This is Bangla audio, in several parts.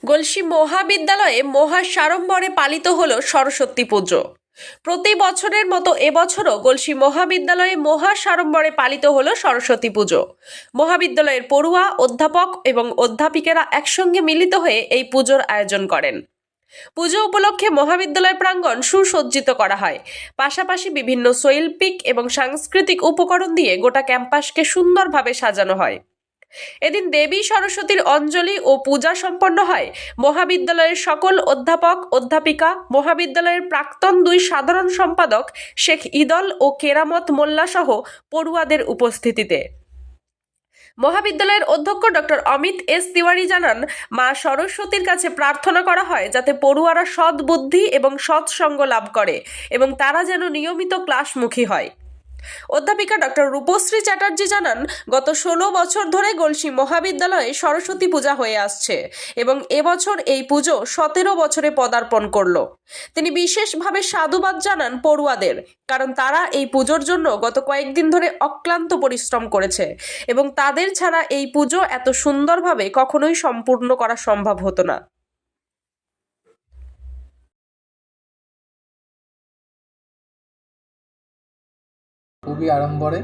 গলসি মহাবিদ্যালয়ে মহা সাড়ম্বরে পালিত হলো সরস্বতী পুজো। প্রতি বছরের মতো এবছরও গলসি মহাবিদ্যালয়ে মহা সাড়ম্বরে পালিত হলো সরস্বতী পুজো। মহাবিদ্যালয়ের পড়ুয়া, অধ্যাপক এবং অধ্যাপিকারা একসঙ্গে মিলিত হয়ে এই পুজোর আয়োজন করেন। পুজো উপলক্ষে মহাবিদ্যালয় প্রাঙ্গণ সুসজ্জিত করা হয়। পাশাপাশি বিভিন্ন শৈল্পিক এবং সাংস্কৃতিক উপকরণ দিয়ে গোটা ক্যাম্পাসকে সুন্দরভাবে সাজানো হয়। এদিন দেবী সরস্বতীর অঞ্জলি ও পূজা সম্পন্ন হয়। মহাবিদ্যালয়ের সকল অধ্যাপক, অধ্যাপিকা, মহাবিদ্যালয়ের প্রাক্তন 2 সাধারণ সম্পাদক শেখ ইদল ও কেরামত মোল্লা সহ পড়ুয়াদের উপস্থিতিতে। মহাবিদ্যালয়ের অধ্যক্ষ ডক্টর অমিত এস তিওয়ারি জানান, মা সরস্বতীর কাছে প্রার্থনা করা হয় যাতে পড়ুয়ারা সৎ বুদ্ধি এবং সৎসঙ্গ লাভ করে এবং তারা যেন নিয়মিত ক্লাসমুখী হয়। অধ্যাপিকা ডক্টর রূপশ্রী চ্যাটার্জি জানান, গত 16 বছর ধরে গলসি মহাবিদ্যালয়ে সরস্বতী পূজা হয়ে আসছে এবং এবছর এই পুজো 17 বছরে পদার্পণ করলো। তিনি বিশেষভাবে সাধুবাদ জানান পড়ুয়াদের, কারণ তারা এই পুজোর জন্য গত কয়েকদিন ধরে অক্লান্ত পরিশ্রম করেছে এবং তাদের ছাড়া এই পুজো এত সুন্দরভাবে কখনোই সম্পূর্ণ করা সম্ভব হতো না। খুবই আড়ম্বরে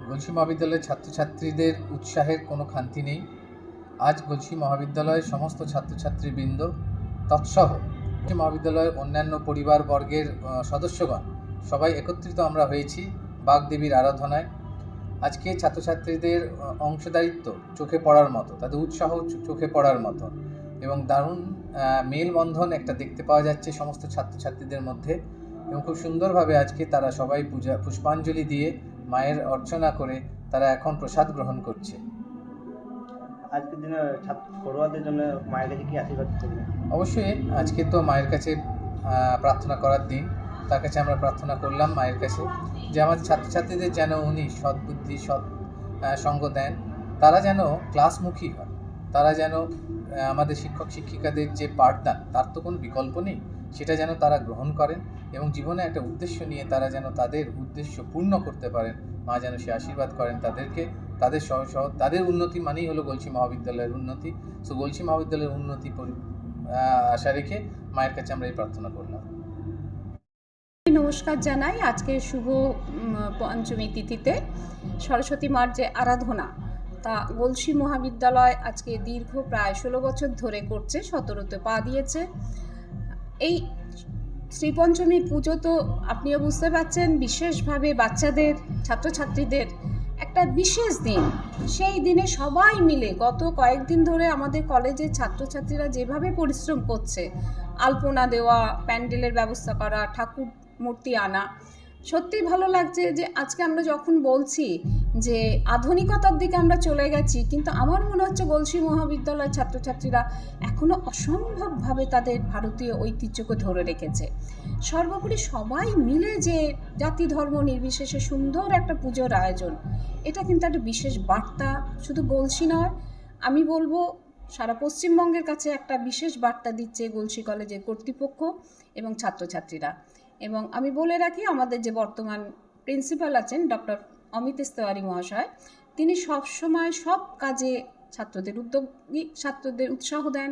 গলসি মহাবিদ্যালয়ের ছাত্রছাত্রীদের উৎসাহের কোনো খামতি নেই। আজ গলসি মহাবিদ্যালয়ের সমস্ত ছাত্রছাত্রীবৃন্দ তৎসহ গলসি মহাবিদ্যালয়ের অন্যান্য পরিবারবর্গের সদস্যগণ সবাই একত্রিত আমরা হয়েছি বাগদেবীর আরাধনায়। আজকে ছাত্রছাত্রীদের অংশদারিত্ব চোখে পড়ার মতো, তাদের উৎসাহ চোখে পড়ার মতো এবং দারুণ মেলবন্ধন একটা দেখতে পাওয়া যাচ্ছে সমস্ত ছাত্রছাত্রীদের মধ্যে এবং খুব সুন্দরভাবে আজকে তারা সবাই পুষ্পাঞ্জলি দিয়ে মায়ের অর্চনা করে তারা এখন প্রসাদ গ্রহণ করছে। আজকের দিনে পড়ুয়াদের জন্য মায়ের কাছে কি আশীর্বাদ করবেন? অবশ্যই আজকে তো মায়ের কাছে প্রার্থনা করার দিন। তার কাছে আমরা প্রার্থনা করলাম মায়ের কাছে যে আমাদের ছাত্রছাত্রীদের যেন উনি সদ্বুদ্ধি সঙ্গ দেন, তারা যেন ক্লাসমুখী হয়, তারা যেন আমাদের শিক্ষক শিক্ষিকাদের যে পাঠদান তার তো কোনো বিকল্প নেই, সেটা যেন তারা গ্রহণ করেন এবং জীবনে একটা উদ্দেশ্য নিয়ে তারা যেন তাদের উদ্দেশ্য পূর্ণ করতে পারেন। মা যেন সে আশীর্বাদ করেন তাদেরকে, তাদের সহ তাদের উন্নতি মানেই হলো গলসি মহাবিদ্যালয়ের উন্নতি। সো গলসি মহাবিদ্যালয়ের উন্নতি আশা রেখে মায়ের কাছে আমরা এই প্রার্থনা করলাম। নমস্কার জানাই। আজকে শুভ পঞ্চমী তিথিতে সরস্বতী মার যে আরাধনা তা গলসি মহাবিদ্যালয় আজকে দীর্ঘ প্রায় 16 বছর ধরে করছে, 17তে পা দিয়েছে। এই শ্রীপঞ্চমী পুজো তো আপনিও বুঝতে পারছেন, বিশেষভাবে বাচ্চাদের, ছাত্রছাত্রীদের একটা বিশেষ দিন। সেই দিনে সবাই মিলে গত কয়েকদিন ধরে আমাদের কলেজের ছাত্রছাত্রীরা যেভাবে পরিশ্রম করছে, আলপনা দেওয়া, প্যান্ডেলের ব্যবস্থা করা, ঠাকুর মূর্তি আনা, সত্যিই ভালো লাগছে যে আজকে আমরা যখন বলছি যে আধুনিকতার দিকে আমরা চলে গেছি, কিন্তু আমার মনে হচ্ছে গলসি মহাবিদ্যালয়ের ছাত্রছাত্রীরা এখনও অসম্ভবভাবে তাদের ভারতীয় ঐতিহ্যকে ধরে রেখেছে। সর্বোপরি সবাই মিলে যে জাতি ধর্ম নির্বিশেষে সুন্দর একটা পুজোর আয়োজন, এটা কিন্তু একটা বিশেষ বার্তা। শুধু গলসি নয়, আমি বলবো সারা পশ্চিমবঙ্গের কাছে একটা বিশেষ বার্তা দিচ্ছে গলসি কলেজের কর্তৃপক্ষ এবং ছাত্রছাত্রীরা। এবং আমি বলে রাখি, আমাদের যে বর্তমান প্রিন্সিপাল আছেন ডক্টর অমিত এস তিওয়ারি মহাশয়, তিনি সবসময় সব কাজে ছাত্রদের উৎসাহ দেন।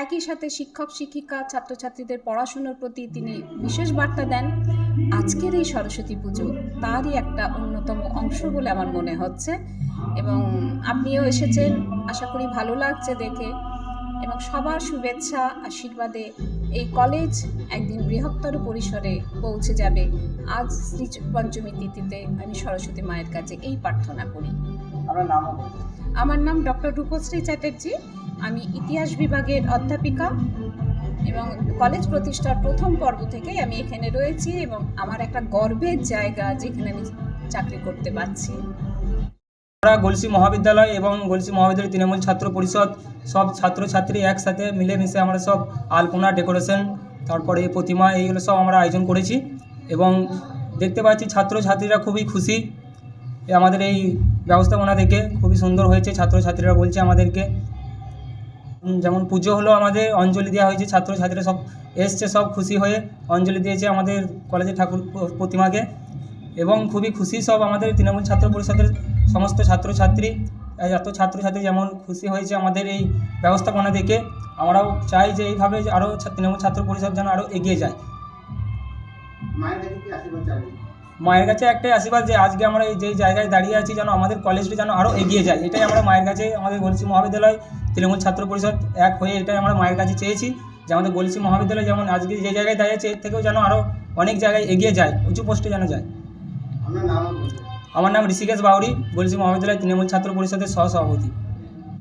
একই সাথে শিক্ষক শিক্ষিকা ছাত্রছাত্রীদের পড়াশুনোর প্রতি তিনি বিশেষ বার্তা দেন। আজকের এই সরস্বতী পুজো তারই একটা অন্যতম অংশ বলে আমার মনে হচ্ছে এবং আপনিও এসেছেন, আশা করি ভালো লাগছে দেখে। এবং সবার শুভেচ্ছা আশীর্বাদে এই কলেজ একদিন বৃহত্তর পরিসরে পৌঁছে যাবে। আজ শ্রী পঞ্চমী তিথিতে আমি সরস্বতী মায়ের কাছে এই প্রার্থনা করি। আমার নাম ডক্টর রূপশ্রী চ্যাটার্জি। আমি ইতিহাস বিভাগের অধ্যাপিকা এবং কলেজ প্রতিষ্ঠার প্রথম পর্ব থেকেই আমি এখানে রয়েছি এবং আমার একটা গর্বের জায়গা যেখানে আমি চাকরি করতে পারছি। আমরা গলসি মহাবিদ্যালয় এবং গলসি মহাবিদ্যালয় তৃণমূল ছাত্র পরিষদ সব ছাত্রছাত্রী একসাথে মিলেমিশে আমরা সব আলপনা, ডেকোরেশন, তারপরে প্রতিমা, এইগুলো সব আমরা আয়োজন করেছি এবং দেখতে পাচ্ছি ছাত্রছাত্রীরা খুবই খুশি আমাদের এই ব্যবস্থাপনা দেখে। খুবই সুন্দর হয়েছে, ছাত্রছাত্রীরা বলছে আমাদেরকে। যেমন পুজো হলো, আমাদের অঞ্জলি দেওয়া হয়েছে, ছাত্রছাত্রীরা সব এসছে, সব খুশি হয়ে অঞ্জলি দিয়েছে আমাদের কলেজের ঠাকুর প্রতিমাকে এবং খুবই খুশি সব আমাদের তৃণমূল ছাত্র পরিষদের সমস্ত ছাত্রছাত্রী। এত ছাত্রছাত্রী যেমন খুশি হয়েছে আমাদের এই ব্যবস্থাপনা দেখে, আমরাও চাই যে এইভাবে যে আরও তৃণমূল ছাত্র পরিষদ যেন আরও এগিয়ে যায়। মায়ের কাছে কি আশীর্বাদ চাইবেন? মায়ের কাছে একটাই আশীর্বাদ যে আজকে আমরা এই যেই জায়গায় দাঁড়িয়ে আছি যেন আমাদের কলেজটি যেন আরও এগিয়ে যায়, এটাই আমরা মায়ের কাছে, আমাদের গলসি মহাবিদ্যালয় তৃণমূল ছাত্র পরিষদ এক হয়ে এটাই আমরা মায়ের কাছে চেয়েছি যে আমাদের গলসি মহাবিদ্যালয় যেমন আজকে যে জায়গায় দাঁড়িয়ে আছে এর থেকেও যেন আরও অনেক জায়গায় এগিয়ে যায়, উঁচু পোস্টে যেন যায়। আপনার নাম? আমার নাম ঋষিকেশ বাউরি, গলসি মহাবিদ্যালয় তৃণমূল ছাত্র পরিষদের সহসভাপতি।